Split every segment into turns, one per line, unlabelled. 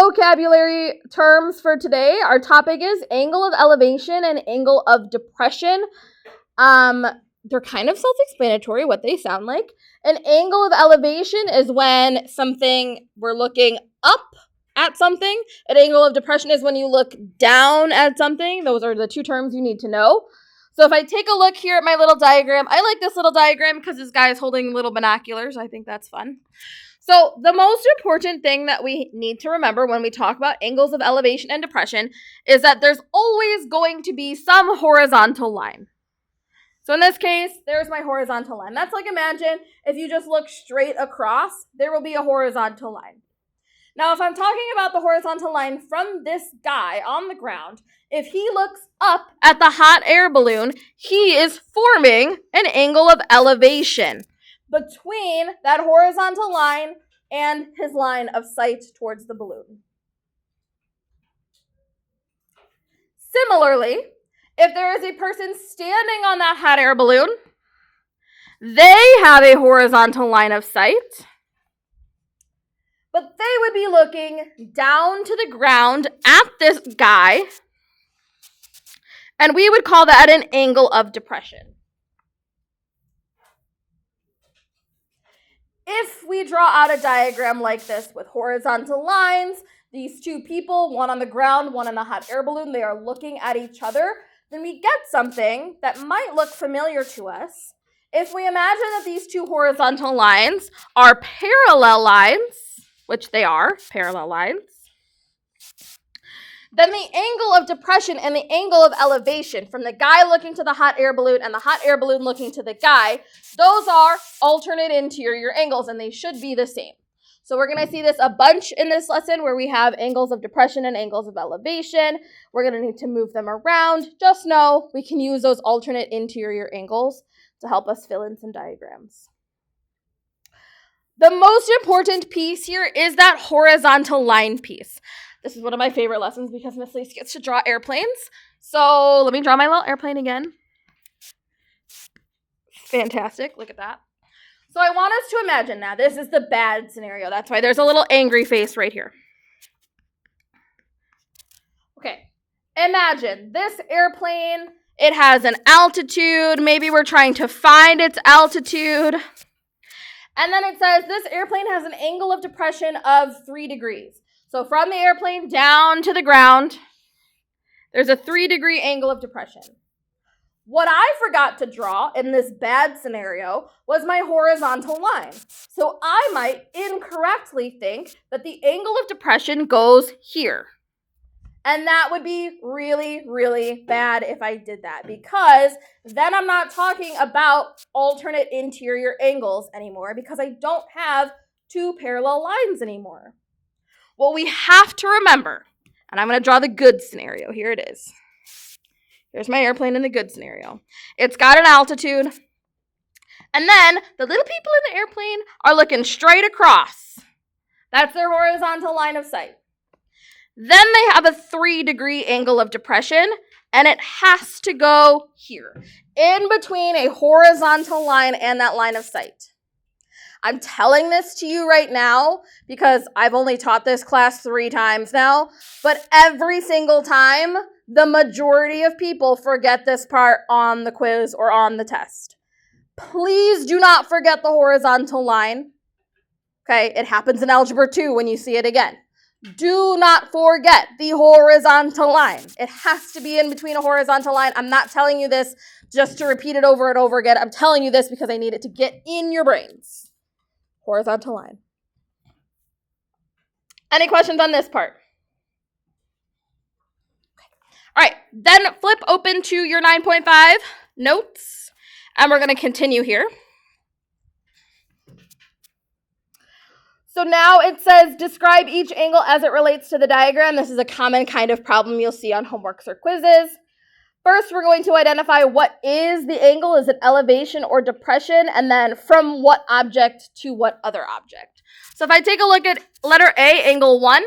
vocabulary terms for today. Our topic is angle of elevation and angle of depression. They're kind of self-explanatory what they sound like. An angle of elevation is when we're looking up at something. An angle of depression is when you look down at something. Those are the two terms you need to know. So if I take a look here at my little diagram, I like this little diagram because this guy is holding little binoculars. I think that's fun. So the most important thing that we need to remember when we talk about angles of elevation and depression is that there's always going to be some horizontal line. So in this case, there's my horizontal line. That's like, imagine if you just look straight across, there will be a horizontal line. Now, if I'm talking about the horizontal line from this guy on the ground, if he looks up at the hot air balloon, he is forming an angle of elevation between that horizontal line and his line of sight towards the balloon. Similarly, if there is a person standing on that hot air balloon, they have a horizontal line of sight, but they would be looking down to the ground at this guy, and we would call that an angle of depression. If we draw out a diagram like this with horizontal lines, these two people, one on the ground, one in the hot air balloon, they are looking at each other, then we get something that might look familiar to us. If we imagine that these two horizontal lines are parallel lines, which they are, parallel lines, then the angle of depression and the angle of elevation from the guy looking to the hot air balloon and the hot air balloon looking to the guy, those are alternate interior angles, and they should be the same. So we're going to see this a bunch in this lesson where we have angles of depression and angles of elevation. We're going to need to move them around. Just know we can use those alternate interior angles to help us fill in some diagrams. The most important piece here is that horizontal line piece. This is one of my favorite lessons because Miss Lise gets to draw airplanes. So let me draw my little airplane again. Fantastic. Look at that. So I want us to imagine now, this is the bad scenario. That's why there's a little angry face right here. Okay. Imagine this airplane. It has an altitude. Maybe we're trying to find its altitude. And then it says this airplane has an angle of depression of 3 degrees. So from the airplane down to the ground, there's a 3-degree angle of depression. What I forgot to draw in this bad scenario was my horizontal line. So I might incorrectly think that the angle of depression goes here. And that would be really, really bad if I did that, because then I'm not talking about alternate interior angles anymore because I don't have 2 parallel lines anymore. What we have to remember, and I'm going to draw the good scenario. Here it is. Here's my airplane in the good scenario. It's got an altitude. And then the little people in the airplane are looking straight across. That's their horizontal line of sight. Then they have a 3-degree angle of depression, and it has to go here, in between a horizontal line and that line of sight. I'm telling this to you right now because I've only taught this class 3 times now, but every single time, the majority of people forget this part on the quiz or on the test. Please do not forget the horizontal line. Okay, it happens in Algebra 2 when you see it again. Do not forget the horizontal line. It has to be in between a horizontal line. I'm not telling you this just to repeat it over and over again. I'm telling you this because I need it to get in your brains. Horizontal line. Any questions on this part? All right, then flip open to your 9.5 notes, and we're going to continue here. So now it says, describe each angle as it relates to the diagram. This is a common kind of problem you'll see on homeworks or quizzes. First, we're going to identify what is the angle. Is it elevation or depression? And then from what object to what other object. So if I take a look at letter A, angle 1,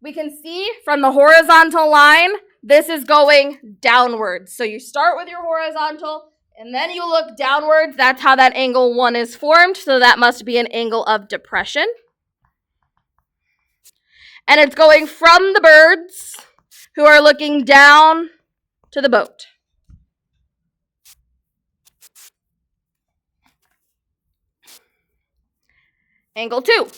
we can see from the horizontal line, this is going downwards. So you start with your horizontal, and then you look downwards. That's how that angle 1 is formed. So that must be an angle of depression. And it's going from the birds who are looking down to the boat. Angle 2.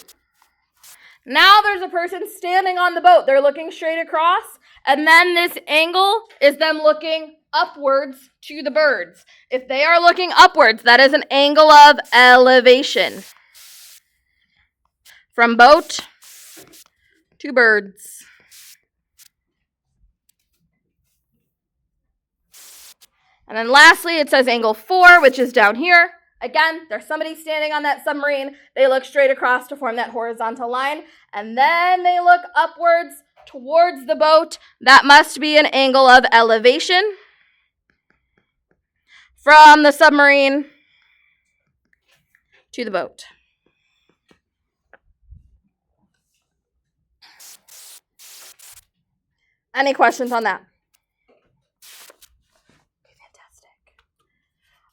Now there's a person standing on the boat. They're looking straight across, and then this angle is them looking upwards to the birds. If they are looking upwards, that is an angle of elevation. From boat to birds. And then lastly, it says angle 4, which is down here. Again, there's somebody standing on that submarine. They look straight across to form that horizontal line, and then they look upwards towards the boat. That must be an angle of elevation from the submarine to the boat. Any questions on that?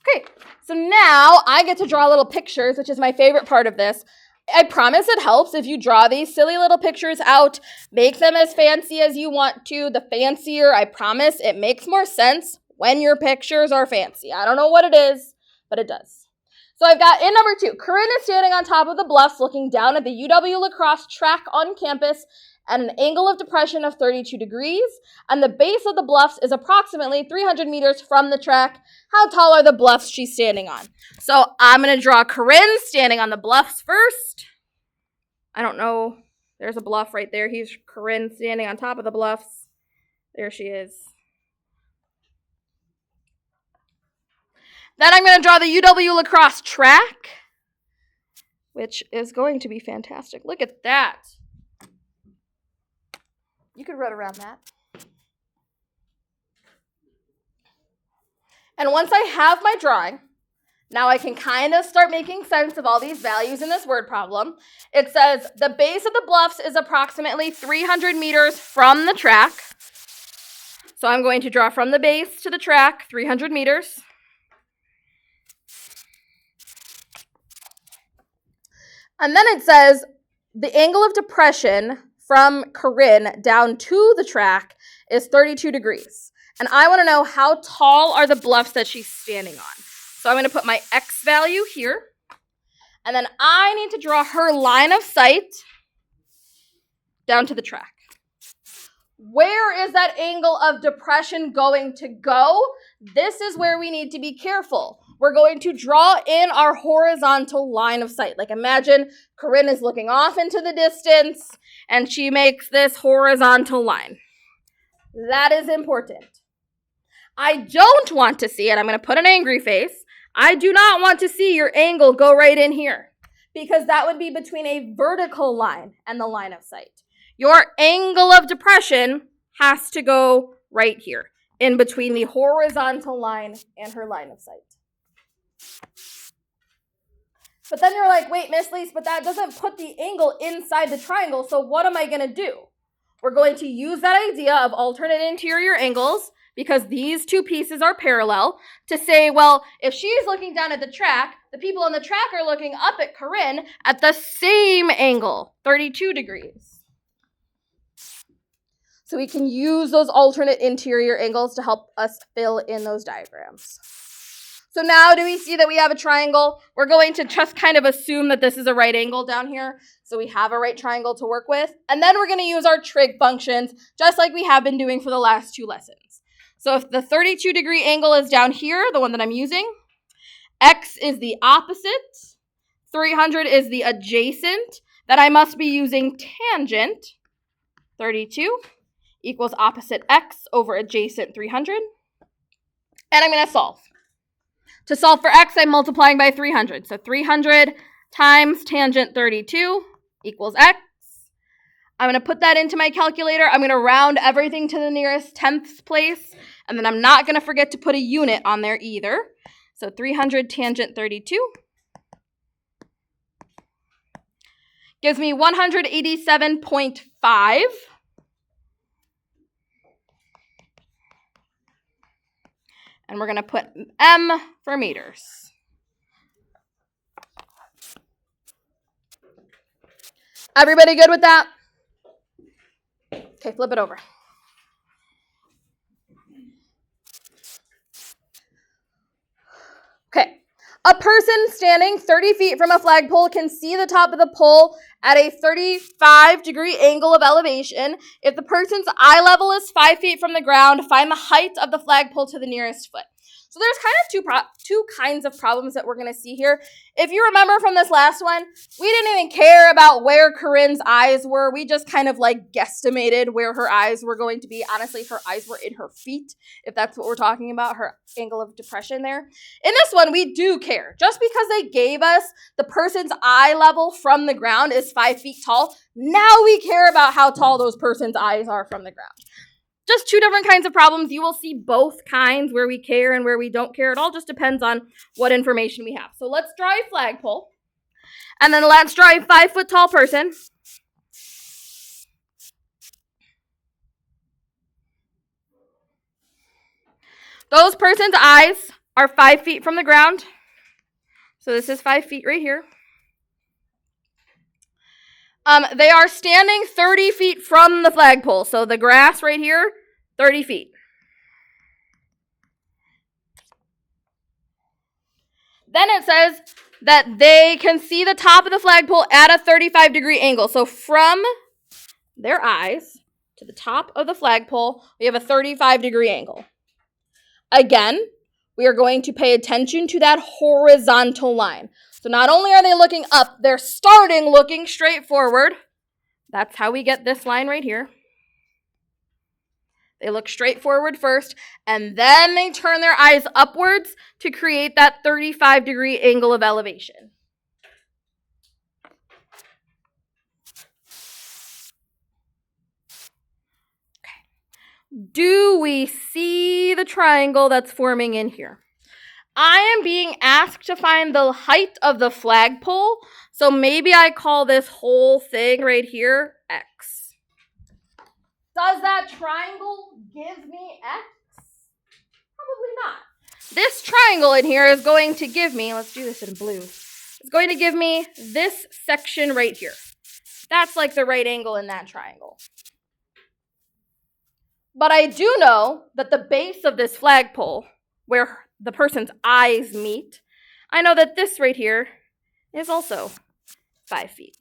Okay, so now I get to draw little pictures, which is my favorite part of this. I promise it helps if you draw these silly little pictures out, make them as fancy as you want to. The fancier, I promise, it makes more sense when your pictures are fancy. I don't know what it is, but it does. So I've got in number 2, Corinne is standing on top of the bluffs looking down at the UW lacrosse track on campus at an angle of depression of 32 degrees, and the base of the bluffs is approximately 300 meters from the track. How tall are the bluffs she's standing on? So I'm going to draw Corinne standing on the bluffs first. I don't know. There's a bluff right there. Here's Corinne standing on top of the bluffs. There she is. Then I'm going to draw the UW lacrosse track, which is going to be fantastic. Look at that. You could run around that. And once I have my drawing, now I can kind of start making sense of all these values in this word problem. It says the base of the bluffs is approximately 300 meters from the track. So I'm going to draw from the base to the track, 300 meters. And then it says the angle of depression from Corinne down to the track is 32 degrees. And I want to know how tall are the bluffs that she's standing on. So I'm going to put my X value here. And then I need to draw her line of sight down to the track. Where is that angle of depression going to go? This is where we need to be careful. We're going to draw in our horizontal line of sight. Like imagine Corinne is looking off into the distance and she makes this horizontal line. That is important. I don't want to see it. I'm going to put an angry face. I do not want to see your angle go right in here because that would be between a vertical line and the line of sight. Your angle of depression has to go right here in between the horizontal line and her line of sight. But then you're like, wait, Miss Lise, but that doesn't put the angle inside the triangle, so what am I going to do? We're going to use that idea of alternate interior angles, because these two pieces are parallel, to say, well, if she's looking down at the track, the people on the track are looking up at Corinne at the same angle, 32 degrees. So we can use those alternate interior angles to help us fill in those diagrams. So now do we see that we have a triangle? We're going to just kind of assume that this is a right angle down here. So we have a right triangle to work with. And then we're going to use our trig functions, just like we have been doing for the last 2 lessons. So if the 32 degree angle is down here, the one that I'm using, x is the opposite, 300 is the adjacent, then I must be using tangent 32 equals opposite x over adjacent 300. And I'm going to solve. To solve for x, I'm multiplying by 300. So 300 times tangent 32 equals x. I'm going to put that into my calculator. I'm going to round everything to the nearest tenth place. And then I'm not going to forget to put a unit on there either. So 300 tangent 32 gives me 187.5. And we're going to put m for meters. Everybody good with that? Okay, flip it over. Okay. A person standing 30 feet from a flagpole can see the top of the pole at a 35-degree angle of elevation. If the person's eye level is 5 feet from the ground, find the height of the flagpole to the nearest foot. So there's kind of two kinds of problems that we're going to see here. If you remember from this last one, we didn't even care about where Corinne's eyes were. We just kind of like guesstimated where her eyes were going to be. Honestly, her eyes were in her feet, if that's what we're talking about, her angle of depression there. In this one, we do care. Just because they gave us the person's eye level from the ground is 5 feet tall, now we care about how tall those person's eyes are from the ground. Just two different kinds of problems. You will see both kinds, where we care and where we don't care. It all just depends on what information we have. So let's draw a flagpole. And then let's draw a 5 foot tall person. Those person's eyes are 5 feet from the ground. So this is 5 feet right here. They are standing 30 feet from the flagpole. So the grass right here, 30 feet. Then it says that they can see the top of the flagpole at a 35-degree angle. So from their eyes to the top of the flagpole, we have a 35-degree angle. Again, we are going to pay attention to that horizontal line. So not only are they looking up, they're starting looking straight forward. That's how we get this line right here. They look straight forward first, and then they turn their eyes upwards to create that 35-degree angle of elevation. Okay. Do we see the triangle that's forming in here? I am being asked to find the height of the flagpole, so maybe I call this whole thing right here X. Does that triangle give me X? Probably not. This triangle in here is going to give me, let's do this in blue, it's going to give me this section right here. That's like the right angle in that triangle. But I do know that the base of this flagpole, where the person's eyes meet, I know that this right here is also 5 feet.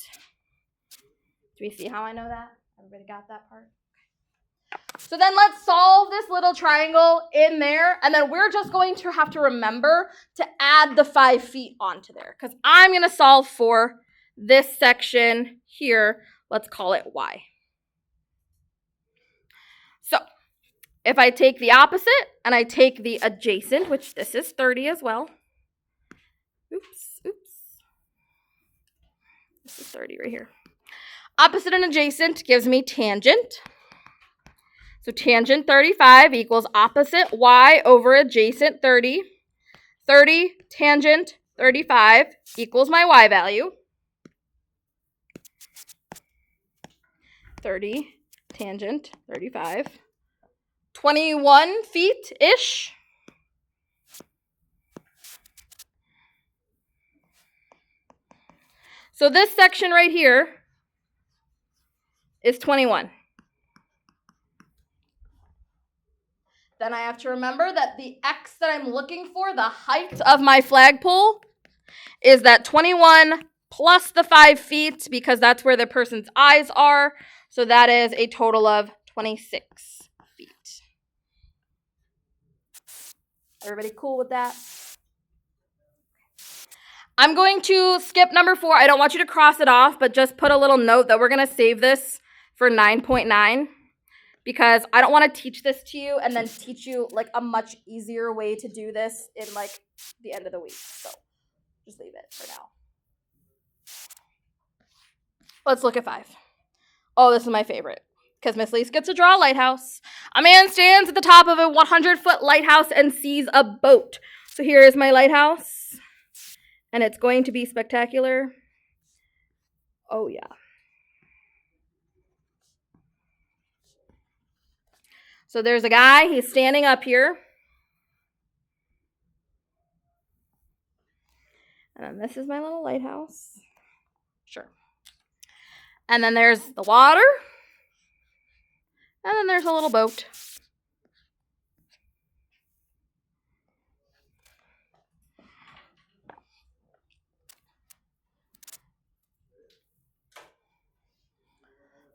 Do we see how I know that? Everybody got that part? So then let's solve this little triangle in there, and then we're just going to have to remember to add the 5 feet onto there, because I'm going to solve for this section here. Let's call it Y. So if I take the opposite and I take the adjacent, which this is 30 as well. Oops. This is 30 right here. Opposite and adjacent gives me tangent. So tangent 35 equals opposite y over adjacent 30. 30 tangent 35 equals my y value. 30 tangent 35. 21 feet-ish. So this section right here is 21. Then I have to remember that the X that I'm looking for, the height of my flagpole, is that 21 plus the 5 feet, because that's where the person's eyes are. So that is a total of 26 feet. Everybody cool with that? I'm going to skip number 4. I don't want you to cross it off, but just put a little note that we're going to save this for 9.9. Because I don't want to teach this to you and then teach you like a much easier way to do this in like the end of the week. So just leave it for now. Let's look at 5. Oh, this is my favorite. Because Miss Lise gets to draw a lighthouse. A man stands at the top of a 100-foot lighthouse and sees a boat. So here is my lighthouse. And it's going to be spectacular. Oh, yeah. So there's a guy, he's standing up here. And then this is my little lighthouse. Sure. And then there's the water. And then there's a little boat.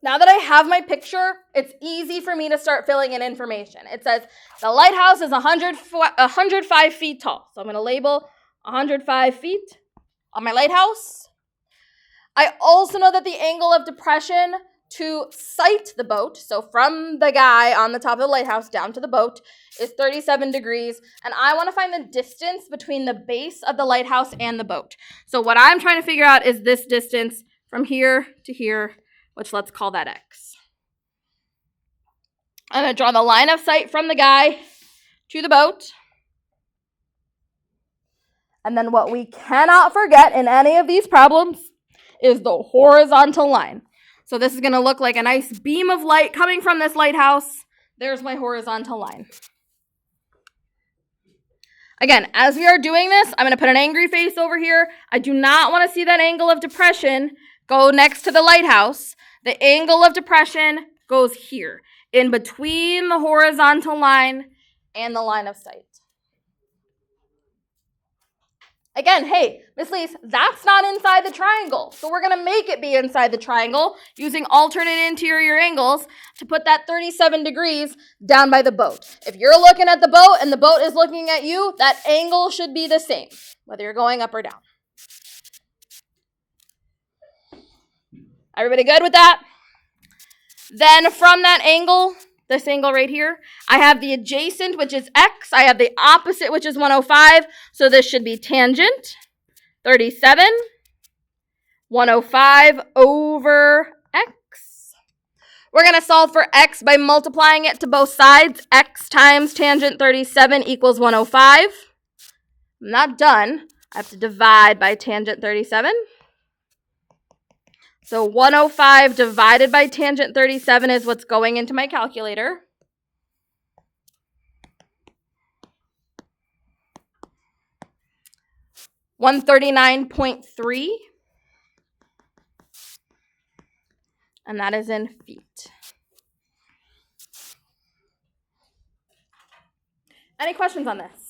Now that I have my picture, it's easy for me to start filling in information. It says the lighthouse is 105 feet tall. So I'm going to label 105 feet on my lighthouse. I also know that the angle of depression to sight the boat, so from the guy on the top of the lighthouse down to the boat, is 37 degrees. And I want to find the distance between the base of the lighthouse and the boat. So what I'm trying to figure out is this distance from here to here, which let's call that X. I'm going to draw the line of sight from the guy to the boat. And then what we cannot forget in any of these problems is the horizontal line. So this is going to look like a nice beam of light coming from this lighthouse. There's my horizontal line. Again, as we are doing this, I'm going to put an angry face over here. I do not want to see that angle of depression go next to the lighthouse. The angle of depression goes here, in between the horizontal line and the line of sight. Again, hey, Miss Lise, that's not inside the triangle. So we're going to make it be inside the triangle using alternate interior angles to put that 37 degrees down by the boat. If you're looking at the boat and the boat is looking at you, that angle should be the same, whether you're going up or down. Everybody good with that? Then from that angle, this angle right here, I have the adjacent, which is X. I have the opposite, which is 105. So this should be tangent 37, 105 over X. We're going to solve for X by multiplying it to both sides. X times tangent 37 equals 105. I'm not done. I have to divide by tangent 37. So 105 divided by tangent 37 is what's going into my calculator. $139.3. And that is in feet. Any questions on this?